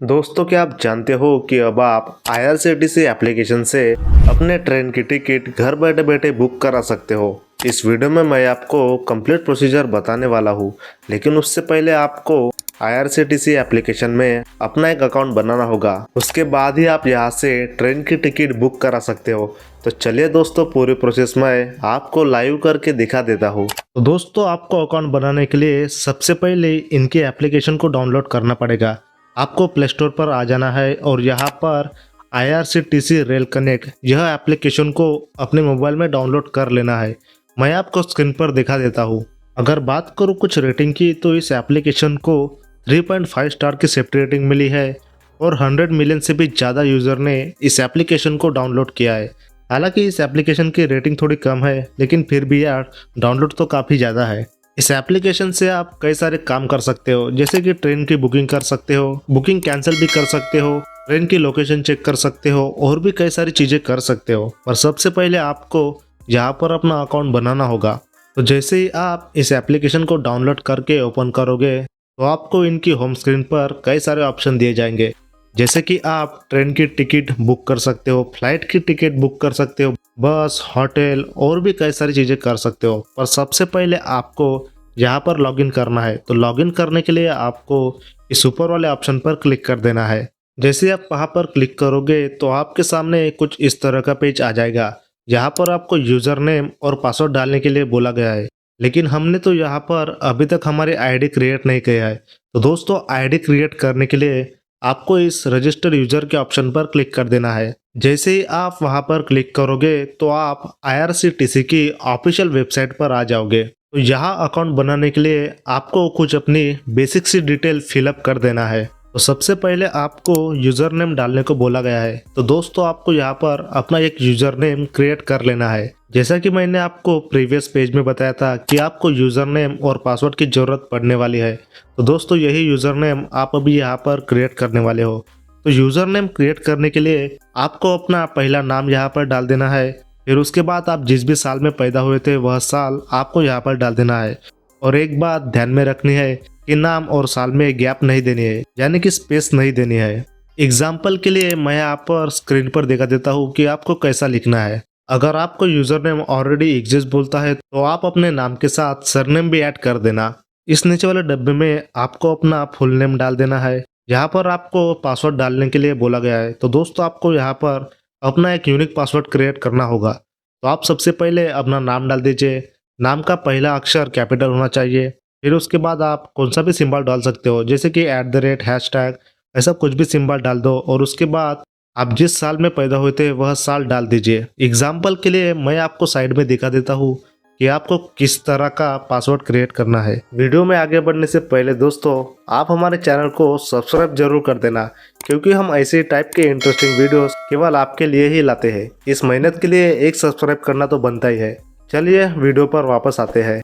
दोस्तों, क्या आप जानते हो कि अब आप IRCTC एप्लीकेशन से अपने ट्रेन की टिकट घर बैठे बैठे बुक करा सकते हो। इस वीडियो में मैं आपको कंप्लीट प्रोसीजर बताने वाला हूँ, लेकिन उससे पहले आपको IRCTC एप्लीकेशन में अपना एक अकाउंट बनाना होगा। उसके बाद ही आप यहाँ से ट्रेन की टिकट बुक करा सकते हो। तो चलिए दोस्तों, पूरी प्रोसेस में आपको लाइव करके दिखा देता हूँ। तो दोस्तों, आपको अकाउंट बनाने के लिए सबसे पहले इनके एप्लीकेशन को डाउनलोड करना पड़ेगा। आपको प्ले स्टोर पर आ जाना है और यहाँ पर IRCTC रेल कनेक्ट यह एप्लीकेशन को अपने मोबाइल में डाउनलोड कर लेना है। मैं आपको स्क्रीन पर दिखा देता हूँ। अगर बात करूँ कुछ रेटिंग की, तो इस एप्लीकेशन को 3.5 स्टार की सेफ्टी रेटिंग मिली है और 100 मिलियन से भी ज़्यादा यूज़र ने इस एप्लीकेशन को डाउनलोड किया है। हालांकि इस एप्लीकेशन की रेटिंग थोड़ी कम है, लेकिन फिर भी यार डाउनलोड तो काफ़ी ज़्यादा है। इस एप्लीकेशन से आप कई सारे काम कर सकते हो, जैसे कि ट्रेन की बुकिंग कर सकते हो, बुकिंग कैंसिल भी कर सकते हो, ट्रेन की लोकेशन चेक कर सकते हो और भी कई सारी चीज़ें कर सकते हो। पर सबसे पहले आपको यहाँ पर अपना अकाउंट बनाना होगा। तो जैसे ही आप इस एप्लीकेशन को डाउनलोड करके ओपन करोगे, तो आपको इनकी होम स्क्रीन पर कई सारे ऑप्शन दिए जाएंगे, जैसे कि आप ट्रेन की टिकट बुक कर सकते हो, फ्लाइट की टिकट बुक कर सकते हो, बस, होटल और भी कई सारी चीज़ें कर सकते हो। पर सबसे पहले आपको यहाँ पर लॉगिन करना है। तो लॉगिन करने के लिए आपको इस ऊपर वाले ऑप्शन पर क्लिक कर देना है। जैसे आप वहाँ पर क्लिक करोगे तो आपके सामने कुछ इस तरह का पेज आ जाएगा। यहाँ पर आपको यूज़र नेम और पासवर्ड डालने के लिए बोला गया है, लेकिन हमने तो यहाँ पर अभी तक हमारी आईडी क्रिएट नहीं किया है। तो दोस्तों, आईडी क्रिएट करने के लिए आपको इस रजिस्टर यूजर के ऑप्शन पर क्लिक कर देना है। जैसे ही आप वहां पर क्लिक करोगे तो आप IRCTC की ऑफिशियल वेबसाइट पर आ जाओगे। तो यहाँ अकाउंट बनाने के लिए आपको कुछ अपनी बेसिक सी डिटेल फिलअप कर देना है। तो सबसे पहले आपको यूजर नेम डालने को बोला गया है। तो दोस्तों, आपको यहाँ पर अपना एक यूजर नेम क्रिएट कर लेना है। जैसा कि मैंने आपको प्रीवियस पेज में बताया था कि आपको यूजर नेम और पासवर्ड की जरूरत पड़ने वाली है। तो दोस्तों, यही यूजर नेम आप अभी यहाँ पर क्रिएट करने वाले हो। तो यूजर नेम क्रिएट करने के लिए आपको अपना पहला नाम यहाँ पर डाल देना है। फिर उसके बाद आप जिस भी साल में पैदा हुए थे वह साल आपको यहाँ पर डाल देना है। और एक बात ध्यान में रखनी है कि नाम और साल में गैप नहीं देनी है, यानी कि स्पेस नहीं देनी है। एग्जाम्पल के लिए मैं यहाँ पर स्क्रीन पर दिखा देता हूँ कि आपको कैसा लिखना है। अगर आपको यूजर नेम ऑलरेडी एग्जिस्ट बोलता है तो आप अपने नाम के साथ सरनेम भी ऐड कर देना। इस नीचे वाले डब्बे में आपको अपना फुल नेम डाल देना है। यहाँ पर आपको पासवर्ड डालने के लिए बोला गया है। तो दोस्तों, आपको यहाँ पर अपना एक यूनिक पासवर्ड क्रिएट करना होगा। तो आप सबसे पहले अपना नाम डाल दीजिए। नाम का पहला अक्षर कैपिटल होना चाहिए। फिर उसके बाद आप कौन सा भी सिंबल डाल सकते हो, जैसे कि @ हैशटैग, ऐसा कुछ भी सिंबल डाल दो। और उसके बाद आप जिस साल में पैदा हुए थे वह साल डाल दीजिए। एग्जाम्पल के लिए मैं आपको साइड में दिखा देता हूँ कि आपको किस तरह का पासवर्ड क्रिएट करना है। वीडियो में आगे बढ़ने से पहले दोस्तों, आप हमारे चैनल को सब्सक्राइब जरूर कर देना, क्योंकि हम ऐसे टाइप के इंटरेस्टिंग वीडियोस केवल आपके लिए ही लाते हैं। इस मेहनत के लिए एक सब्सक्राइब करना तो बनता ही है। चलिए वीडियो पर वापस आते हैं।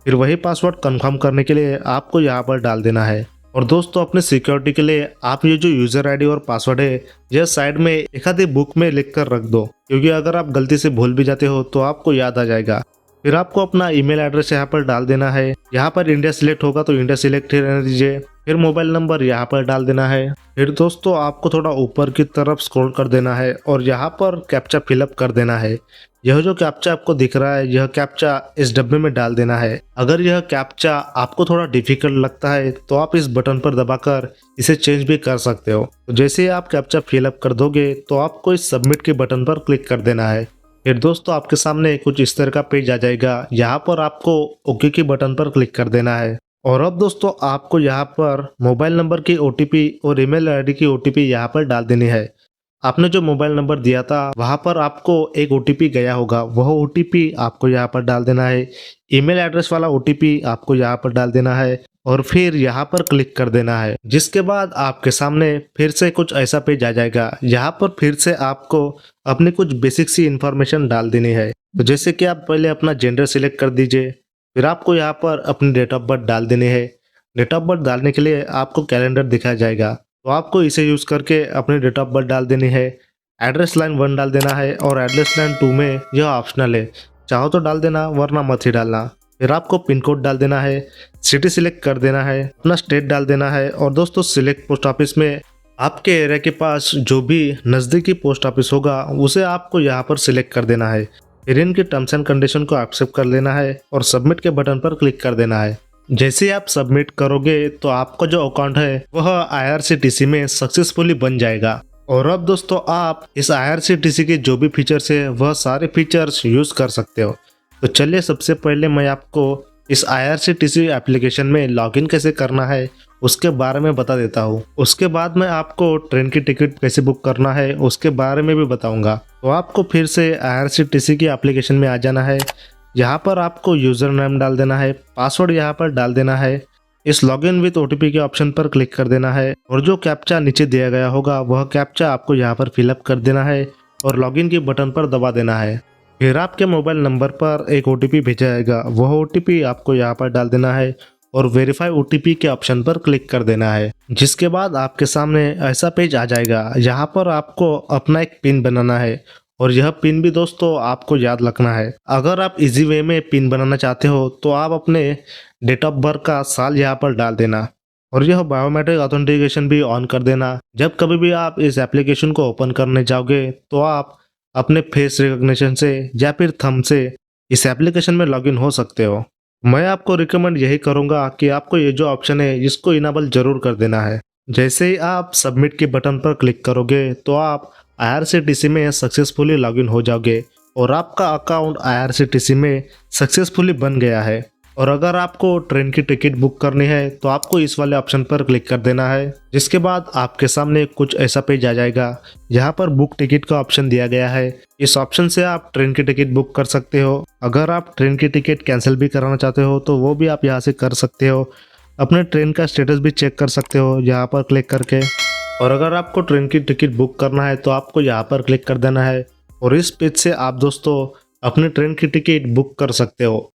फिर वही पासवर्ड कंफर्म करने के लिए आपको यहाँ पर डाल देना है। और दोस्तों, अपने सिक्योरिटी के लिए आप ये जो यूजर आईडी और पासवर्ड है यह साइड में एक आधी बुक में लिख कर रख दो, क्योंकि अगर आप गलती से भूल भी जाते हो तो आपको याद आ जाएगा। फिर आपको अपना ईमेल एड्रेस यहाँ पर डाल देना है। यहाँ पर इंडिया सिलेक्ट होगा तो इंडिया सिलेक्ट ही रहने दीजिए। फिर मोबाइल नंबर यहाँ पर डाल देना है। फिर दोस्तों, आपको थोड़ा ऊपर की तरफ स्क्रॉल कर देना है और यहाँ पर कैप्चा फिलअप कर देना है। यह जो कैप्चा आपको दिख रहा है, यह कैप्चा इस डब्बे में डाल देना है। अगर यह कैप्चा आपको थोड़ा डिफिकल्ट लगता है तो आप इस बटन पर दबाकर इसे चेंज भी कर सकते हो। तो जैसे ही आप कैप्चा फिलअप कर दोगे तो आपको इस सबमिट के बटन पर क्लिक कर देना है। फिर दोस्तों, आपके सामने कुछ इस तरह का पेज आ जाएगा। यहाँ पर आपको ओके के बटन पर क्लिक कर देना है। और अब दोस्तों, आपको यहाँ पर मोबाइल नंबर की OTP और ईमेल आईडी की OTP यहाँ पर डाल देनी है। आपने जो मोबाइल नंबर दिया था वहाँ पर आपको एक OTP गया होगा, वह OTP आपको यहाँ पर डाल देना है। ईमेल एड्रेस वाला OTP आपको यहाँ पर डाल देना है और फिर यहाँ पर क्लिक कर देना है। जिसके बाद आपके सामने फिर से कुछ ऐसा पेज आ जाएगा। यहाँ पर फिर से आपको अपनी कुछ बेसिक सी इंफॉर्मेशन डाल देनी है। तो जैसे कि आप पहले अपना जेंडर सिलेक्ट कर दीजिए। फिर आपको यहाँ पर अपनी डेट ऑफ बर्थ डाल देनी है। डेट ऑफ बर्थ डालने के लिए आपको कैलेंडर दिखाया जाएगा, तो आपको इसे यूज़ करके अपनी डेट ऑफ बर्थ डाल देनी है। एड्रेस लाइन 1 डाल देना है और एड्रेस लाइन 2 में यह ऑप्शनल है, चाहो तो डाल देना वरना मत ही डालना। फिर आपको पिन कोड डाल देना है, सिटी सिलेक्ट कर देना है, अपना स्टेट डाल देना है और दोस्तों सिलेक्ट पोस्ट ऑफिस में आपके एरिया के पास जो भी नज़दीकी पोस्ट ऑफिस होगा उसे आपको यहाँ पर सिलेक्ट कर देना है। फिर इनके टर्म्स एंड कंडीशन को एक्सेप्ट कर लेना है और सबमिट के बटन पर क्लिक कर देना है। जैसे ही आप सबमिट करोगे तो आपका जो अकाउंट है वह IRCTC में सक्सेसफुली बन जाएगा। और अब दोस्तों आप इस IRCTC के जो भी फीचर्स है वह सारे फीचर्स यूज़ कर सकते हो। तो चलिए सबसे पहले मैं आपको इस IRCTC एप्लीकेशन में लॉगिन कैसे करना है उसके बारे में बता देता हूँ। उसके बाद मैं आपको ट्रेन की टिकट कैसे बुक करना है उसके बारे में भी बताऊंगा। तो आपको फिर से IRCTC की एप्लीकेशन में आ जाना है। यहाँ पर आपको यूज़र नेम डाल देना है, पासवर्ड यहाँ पर डाल देना है। इस लॉगिन विथ OTP के ऑप्शन पर क्लिक कर देना है और जो कैप्चा नीचे दिया गया होगा वह कैप्चा आपको यहाँ पर फिलअप कर देना है और लॉगिन के बटन पर दबा देना है। फिर आपके मोबाइल नंबर पर एक OTP भेजा जाएगा, वह OTP आपको यहाँ पर डाल देना है और वेरीफाई OTP के ऑप्शन पर क्लिक कर देना है। जिसके बाद आपके सामने ऐसा पेज आ जाएगा। यहाँ पर आपको अपना एक पिन बनाना है और यह पिन भी दोस्तों आपको याद रखना है। अगर आप इजी वे में पिन बनाना चाहते हो तो आप अपने डेट ऑफ बर्थ का साल यहाँ पर डाल देना और यह बायोमेट्रिक ऑथेंटिकेशन भी ऑन कर देना। जब कभी भी आप इस एप्लीकेशन को ओपन करने जाओगे तो आप अपने फेस रिकॉग्निशन से या फिर थंब से इस एप्लीकेशन में लॉगिन हो सकते हो। मैं आपको रिकमेंड यही करूंगा कि आपको ये जो ऑप्शन है इसको इनेबल जरूर कर देना है। जैसे ही आप सबमिट के बटन पर क्लिक करोगे तो आप IRCTC में सक्सेसफुली लॉगिन हो जाओगे और आपका अकाउंट IRCTC में सक्सेसफुली बन गया है। और अगर आपको ट्रेन की टिकट बुक करनी है तो आपको इस वाले ऑप्शन पर क्लिक कर देना है। जिसके बाद आपके सामने कुछ ऐसा पेज आ जाएगा। यहाँ पर बुक टिकट का ऑप्शन दिया गया है। इस ऑप्शन से आप ट्रेन की टिकट बुक कर सकते हो। अगर आप ट्रेन की टिकट कैंसिल भी कराना चाहते हो तो वो भी आप यहाँ से कर सकते हो। अपने ट्रेन का स्टेटस भी चेक कर सकते हो यहाँ पर क्लिक करके। और अगर आपको ट्रेन की टिकट बुक करना है तो आपको यहाँ पर क्लिक कर देना है और इस पेज से आप दोस्तों अपनी ट्रेन की टिकट बुक कर सकते हो।